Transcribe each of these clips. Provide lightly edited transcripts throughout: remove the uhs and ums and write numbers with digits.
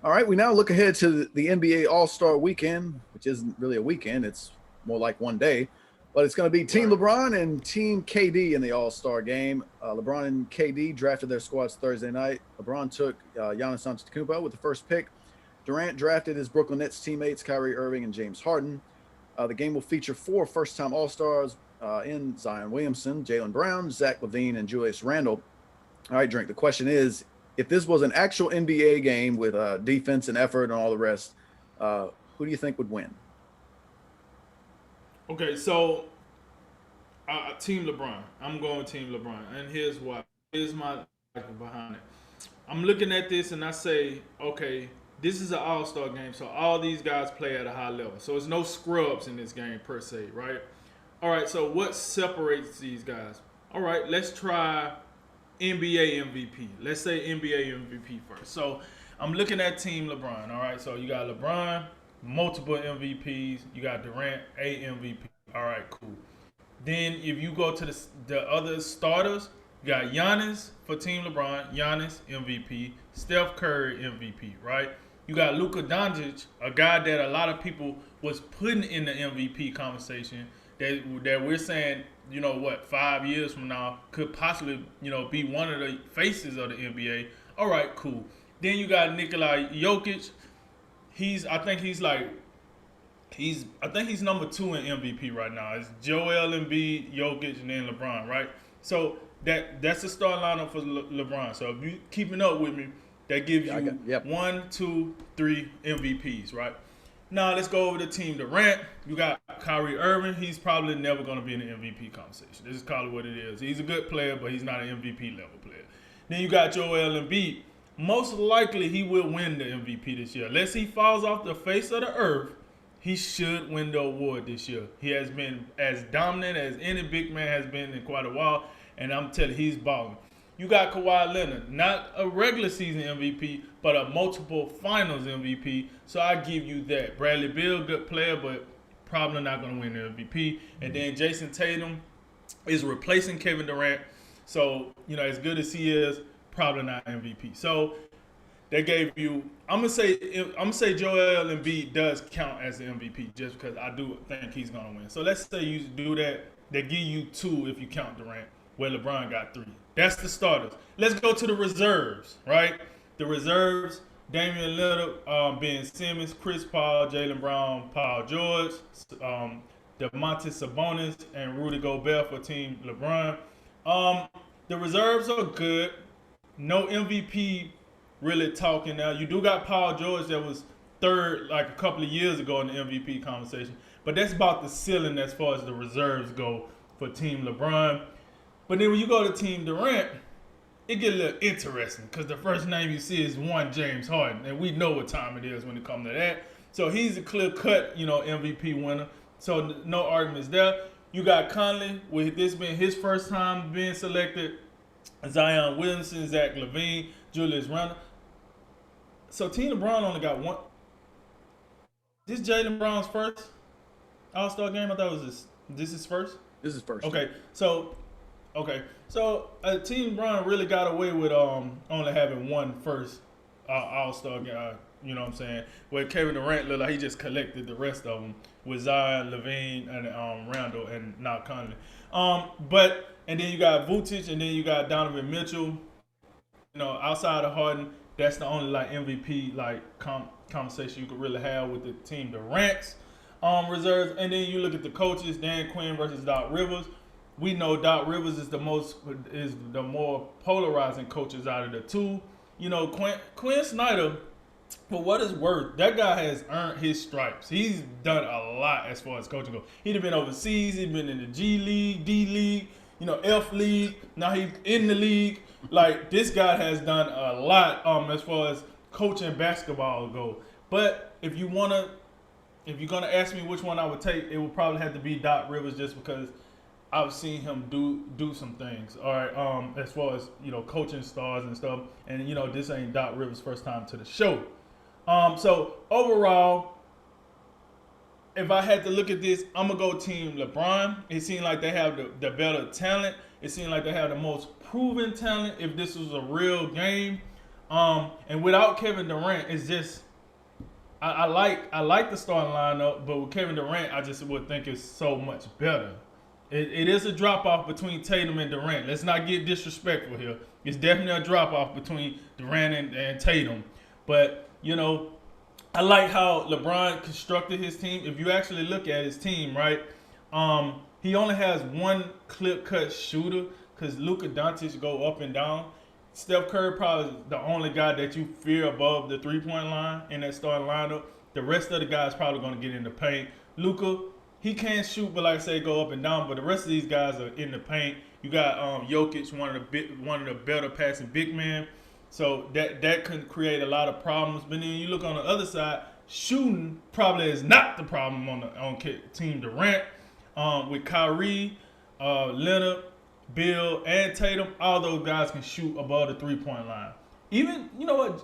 All right, we now look ahead to the NBA All-Star Weekend, which isn't really a weekend; it's more like one day. But it's going to be Team Right. LeBron and Team KD in the All-Star game. LeBron and KD drafted their squads Thursday night. LeBron took Giannis Antetokounmpo with the first pick. Durant drafted his Brooklyn Nets teammates Kyrie Irving and James Harden. The game will feature four first-time All-Stars in Zion Williamson, Jaylen Brown, Zach LaVine, and Julius Randle. All right, Drink. The question is, if this was an actual NBA game with defense and effort and all the rest, who do you think would win? Okay, so Team LeBron. I'm going Team LeBron, and here's why. Here's my logic behind it. I'm looking at this and I say, okay, this is an all-star game, so all these guys play at a high level. So it's no scrubs in this game per se, right? All right, so what separates these guys? All right, let's try NBA MVP. Let's say NBA MVP first. So I'm looking at Team LeBron. All right, so you got LeBron, multiple MVPs. You got Durant, a MVP. All right, cool. Then if you go to the other starters, you got Giannis for Team LeBron, Giannis MVP, Steph Curry MVP, right? You got Luka Doncic, a guy that a lot of people was putting in the MVP conversation that we're saying, 5 years from now could possibly, be one of the faces of the NBA. All right, cool. Then you got Nikola Jokic. I think he's number two in MVP right now. It's Joel Embiid, Jokic, and then LeBron, right? So that's the start lineup for LeBron. So if you keeping up with me, that gives Yeah, I got you yep. 1, 2, 3 MVPs, right? Now let's go over to Team Durant. You got Kyrie Irving. He's probably never going to be in the MVP conversation. This is call it what it is. He's a good player, but he's not an MVP level player. Then you got Joel Embiid. Most likely he will win the MVP this year. Unless he falls off the face of the earth, he should win the award this year. He has been as dominant as any big man has been in quite a while, and I'm telling you, he's balling. You got Kawhi Leonard, not a regular season MVP, but a multiple finals MVP. So I give you that. Bradley Beal, good player, but probably not going to win the MVP. And then Jason Tatum is replacing Kevin Durant. So, as good as he is, probably not MVP. So they gave you. I'm gonna say Joel Embiid does count as the MVP just because I do think he's gonna win. So let's say you do that. They give you two if you count Durant, where LeBron got three. That's the starters. Let's go to the reserves, right? The reserves: Damian Lillard, Ben Simmons, Chris Paul, Jaylen Brown, Paul George, DeMontis Sabonis, and Rudy Gobert for Team LeBron. The reserves are good. No MVP really talking now. You do got Paul George that was third like a couple of years ago in the MVP conversation. But that's about the ceiling as far as the reserves go for Team LeBron. But then when you go to Team Durant, it get a little interesting because the first name you see is one James Harden. And we know what time it is when it comes to that. So he's a clear cut, MVP winner. So no arguments there. You got Conley, with this being his first time being selected. Zion Williamson, Zach LaVine, Julius Randle. So Team LeBron only got one. This Jaylen Brown's first All-Star game. I thought it was this is first. This is first. Okay, so Team LeBron really got away with only having one first All-Star game. You know what I'm saying? Where Kevin Durant looked like he just collected the rest of them with Zion, LaVine, and Randall, and now Conley. And then you got Vucic, and then you got Donovan Mitchell. Outside of Harden, that's the only MVP conversation you could really have with the Team Durant's reserves. And then you look at the coaches: Dan Quinn versus Doc Rivers. We know Doc Rivers is the more polarizing coaches out of the two. Quinn Snyder, for what it's worth, that guy has earned his stripes. He's done a lot as far as coaching goes. He'd been overseas. He'd been in the G League, D League, F League. Now he's in the league. Like, this guy has done a lot as far as coaching basketball go. But if you're gonna ask me which one I would take, it would probably have to be Doc Rivers, just because I've seen him do some things. All right, as far as coaching stars and stuff. And this ain't Doc Rivers' first time to the show. So overall, if I had to look at this, I'm gonna go Team LeBron. It seemed like they have the better talent. It seemed like they have the most proven talent if this was a real game. And without Kevin Durant, it's just I like the starting lineup, but with Kevin Durant, I just would think it's so much better. It is a drop off between Tatum and Durant. Let's not get disrespectful here. It's definitely a drop off between Durant and Tatum. But I like how LeBron constructed his team. If you actually look at his team, right, he only has one clip cut shooter because Luka Doncic go up and down. Steph Curry probably the only guy that you fear above the 3-point line in that starting lineup. The rest of the guys probably going to get in the paint. Luka, he can't shoot, but like I say, go up and down. But the rest of these guys are in the paint. You got Jokic, one of the better passing big men. So that can create a lot of problems. But then you look on the other side, shooting probably is not the problem on Team Durant. With Kyrie, Leonard, Bill, and Tatum, all those guys can shoot above the 3-point line. Even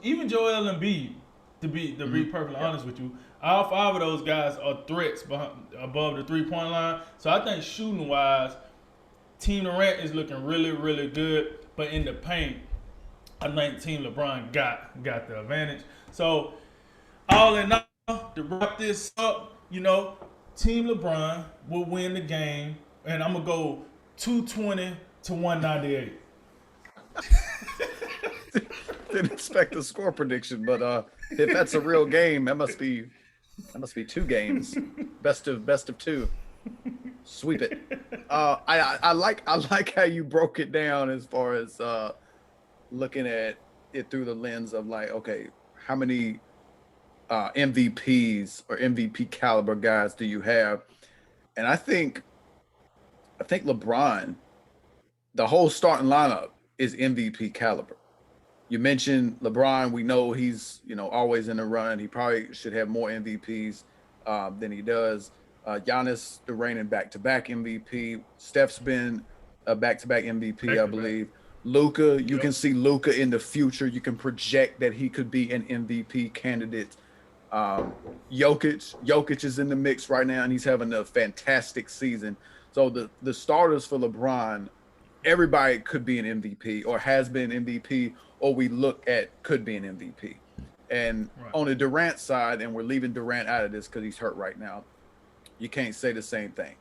even Joel Embiid, to be perfectly honest with you, all 5 of those guys are threats above the 3-point line. So I think shooting wise, Team Durant is looking really, really good. But in the paint, I think Team LeBron got the advantage. So all in all, to wrap this up, Team LeBron will win the game, and I'm gonna go 220 to 198. Didn't expect a score prediction, but if that's a real game, that must be 2 games, best of 2. Sweep it. I like how you broke it down as far as looking at it through the lens of like, okay, how many MVPs or MVP caliber guys do you have? And I think LeBron, the whole starting lineup is MVP caliber. You mentioned LeBron. We know he's always in the run. He probably should have more MVPs than he does. Giannis, the reigning back-to-back MVP. Steph's been a back-to-back MVP, I believe. Luka, you can see Luka in the future. You can project that he could be an MVP candidate. Jokic is in the mix right now, and he's having a fantastic season. So the starters for LeBron, everybody could be an MVP or has been MVP, or we look at could be an MVP. And on the Durant side, and we're leaving Durant out of this because he's hurt right now, you can't say the same thing.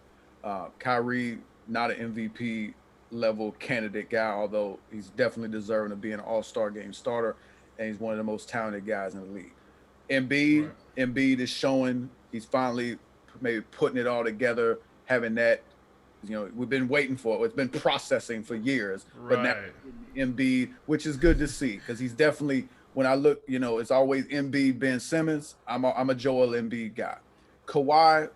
Kyrie, not an MVP level candidate guy, although he's definitely deserving of being an all-star game starter, and he's one of the most talented guys in the league. Embiid is showing he's finally maybe putting it all together, having that, we've been waiting for it. It's been processing for years, but now Embiid, which is good to see because he's definitely, when I look, it's always Embiid, Ben Simmons. I'm a Joel Embiid guy. Kawhi,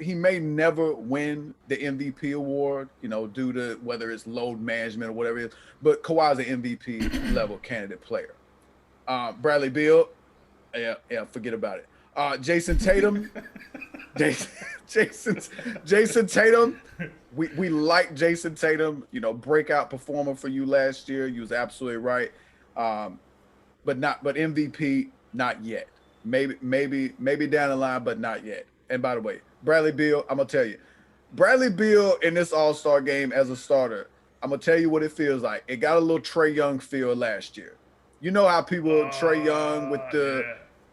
he may never win the MVP award, due to whether it's load management or whatever it is, but Kawhi's an MVP level candidate player. Bradley Beal, yeah, forget about it. Jason Tatum, Jason Tatum, we like Jason Tatum, breakout performer for you last year. You was absolutely right. But MVP, not yet. Maybe down the line, but not yet. And by the way, Bradley Beal, I'm gonna tell you, Bradley Beal in this All-Star game as a starter, I'm gonna tell you what it feels like. It got a little Trae Young feel last year. You know how people Trae Young with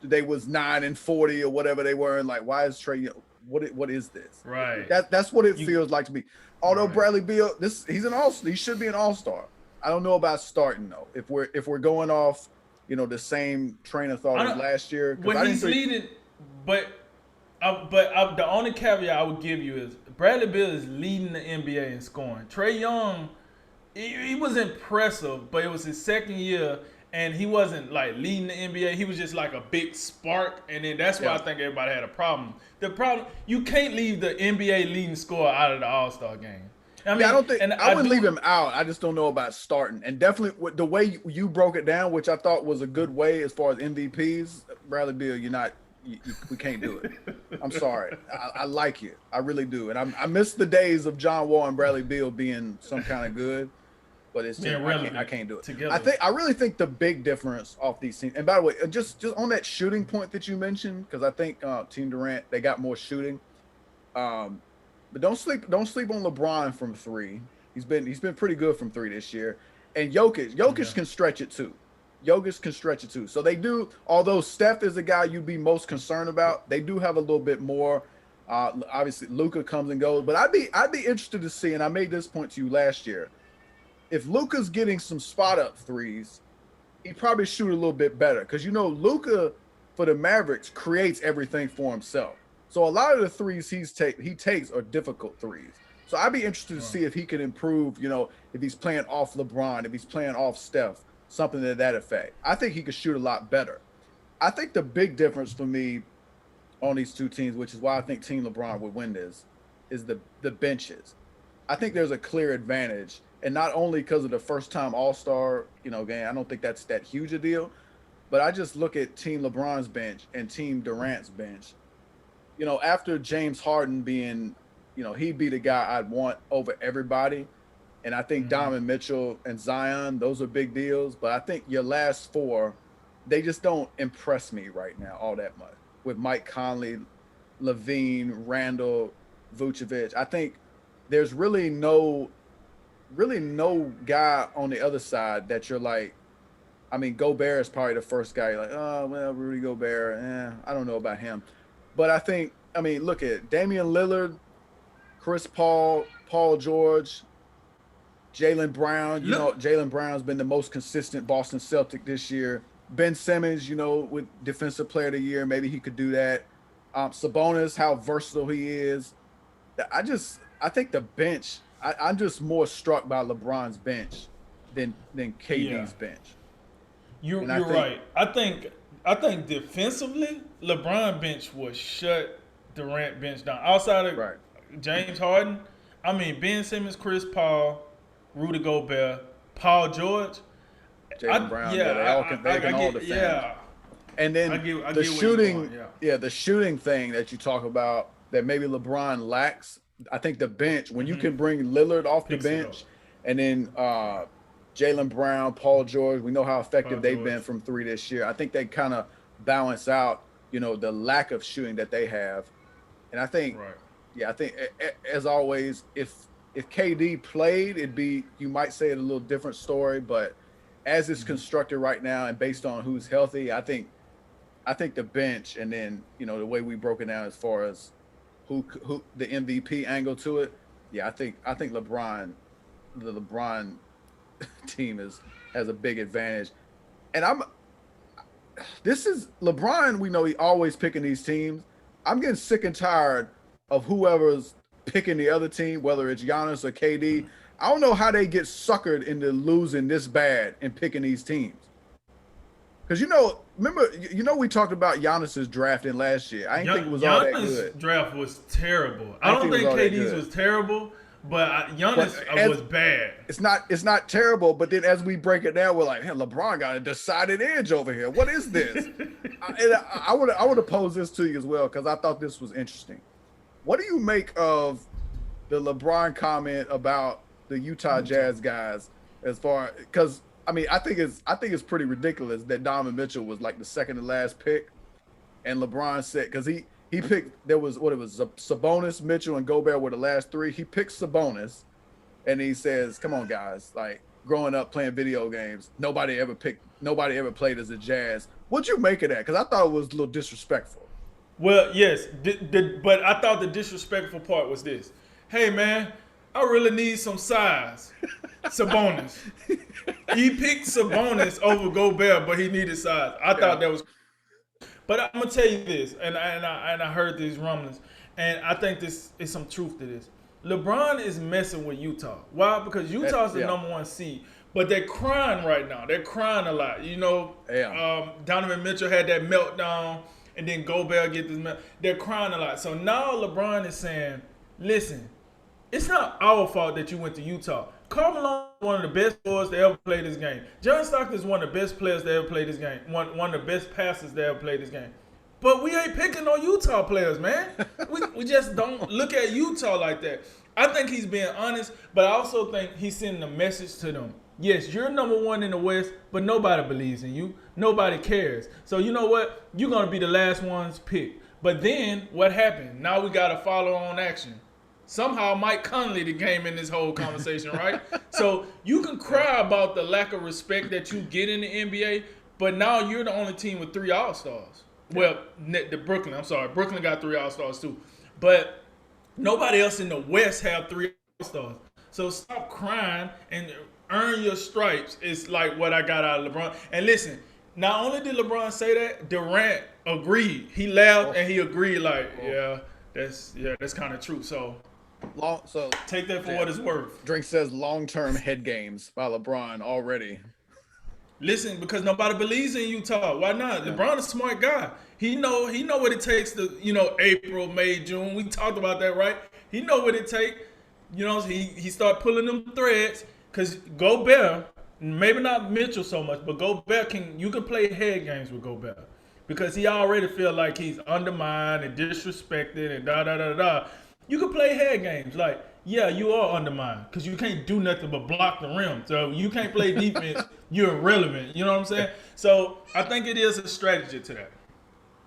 they was 9 and 40 or whatever they were, and like, why is Trae Young? What is this? Right. That's what it feels like to me. Although Bradley Beal, he's an all, he should be an all-star. I don't know about starting though. If we're going off, the same train of thought as last year. When he's leading, but the only caveat I would give you is Bradley Beal is leading the NBA in scoring. Trae Young, he was impressive, but it was his second year, and he wasn't like leading the NBA. He was just like a big spark, and then that's why I think everybody had a problem. The problem, you can't leave the NBA leading scorer out of the All-Star game. I mean, I don't think I wouldn't leave him out. I just don't know about starting. And definitely the way you broke it down, which I thought was a good way as far as MVPs, Bradley Beal, we can't do it. I'm sorry. I like you. I really do. And I miss the days of John Wall and Bradley Beal being some kind of good. But it's just, I can't do it. Together. I really think the big difference off these teams. And by the way, just on that shooting point that you mentioned, because I think Team Durant, they got more shooting. But don't sleep on LeBron from 3. He's been pretty good from 3 this year. And Jokic can stretch it too. Jokic can stretch it too. So they do, although Steph is the guy you'd be most concerned about, they do have a little bit more. Obviously, Luka comes and goes, but I'd be interested to see, and I made this point to you last year. If Luka's getting some spot up threes, he probably shoot a little bit better because Luka for the Mavericks creates everything for himself. So a lot of the threes he takes are difficult threes. So I'd be interested to see if he can improve. If he's playing off LeBron, if he's playing off Steph, something to that effect. I think he could shoot a lot better. I think the big difference for me on these two teams, which is why I think Team LeBron would win this, is the benches. I think there's a clear advantage, and not only because of the first-time All-Star, game. I don't think that's that huge a deal, but I just look at Team LeBron's bench and Team Durant's bench. After James Harden being, he'd be the guy I'd want over everybody. And I think Donovan Mitchell and Zion, those are big deals. But I think your last four, they just don't impress me right now all that much. With Mike Conley, Levine, Randall, Vucevic, I think there's really no guy on the other side that you're like, Gobert is probably the first guy you're like, oh, well, Rudy Gobert, I don't know about him. But I think, look at Damian Lillard, Chris Paul, Paul George, Jaylen Brown. Jaylen Brown's been the most consistent Boston Celtic this year. Ben Simmons, with Defensive Player of the Year, maybe he could do that. Sabonis, how versatile he is. I think the bench, I'm just more struck by LeBron's bench than KD's bench. You're right. I think defensively, LeBron bench will shut Durant bench down. Outside of James Harden, Ben Simmons, Chris Paul, Rudy Gobert, Paul George, Jaylen Brown. They can all defend. Yeah. And then the shooting, the shooting thing that you talk about that maybe LeBron lacks. I think the bench, when you can bring Lillard off the bench, and then Jaylen Brown, Paul George, we know how effective they've been from three this year. I think they kind of balance out, the lack of shooting that they have. And I think, I think as always, if KD played, you might say it a little different story, but as it's constructed right now and based on who's healthy, I think the bench, and then, the way we broke it down as far as who the MVP angle to it. Yeah, I think the LeBron team has a big advantage. And this is LeBron, we know he always picking these teams. I'm getting sick and tired of whoever's picking the other team, whether it's Giannis or KD. I don't know how they get suckered into losing this bad and picking these teams. Because remember, we talked about Giannis's draft in last year. I didn't think it was all that good. Giannis' draft was terrible. I don't think KD's was terrible, but Giannis was bad. It's not terrible, but then as we break it down, we're like, hey, LeBron got a decided edge over here. What is this? I would have posed this to you as well because I thought this was interesting. What do you make of the LeBron comment about the Utah Jazz guys because I think it's pretty ridiculous that Donovan Mitchell was like the second to last pick, and LeBron said because he picked Sabonis, Mitchell, and Gobert were the last three. He picked Sabonis, and he says, "Come on, guys! Like growing up playing video games, nobody ever played as a Jazz." What'd you make of that? Because I thought it was a little disrespectful. Well, yes, but I thought the disrespectful part was this. Hey, man, I really need some size. Sabonis. He picked Sabonis over Gobert, but he needed size. I thought that was. But I'm gonna tell you this, and I heard these rumblings, and I think this is some truth to this. LeBron is messing with Utah. Why? Because Utah's the number one seed, but they're crying right now. They're crying a lot. Donovan Mitchell had that meltdown, and then Gobert get this meltdown. They're crying a lot. So now LeBron is saying, "Listen, it's not our fault that you went to Utah. Karl Malone is one of the best scorers to ever play this game. John Stockton is one of the best players to ever play this game. One of the best passers to ever play this game. But we ain't picking no Utah players, man. we just don't look at Utah like that." I think he's being honest, but I also think he's sending a message to them. Yes, you're number one in the West, but nobody believes in you. Nobody cares. So you know what? You're going to be the last ones picked. But then what happened? Now we got a follow-on action. Somehow Mike Conley came in this whole conversation, right? So you can cry about the lack of respect that you get in the NBA, but now you're the only team with 3 All-Stars. Well, Brooklyn got 3 All-Stars too. But nobody else in the West have 3 All-Stars. So stop crying and earn your stripes. It's like what I got out of LeBron. And listen, not only did LeBron say that, Durant agreed. He laughed and he agreed like, that's kind of true. So take that for what it's worth. Drink says long-term head games by LeBron already. Listen, because nobody believes in Utah. Why not? Yeah. LeBron is a smart guy. He know what it takes to, April, May, June. We talked about that, right? He know what it takes. He start pulling them threads because Gobert, maybe not Mitchell so much, but Gobert you can play head games with Gobert because he already feel like he's undermined and disrespected and da-da-da-da. You can play head games. Like, yeah, you are undermined because you can't do nothing but block the rim. So you can't play defense. You're irrelevant. You know what I'm saying? So I think it is a strategy to that.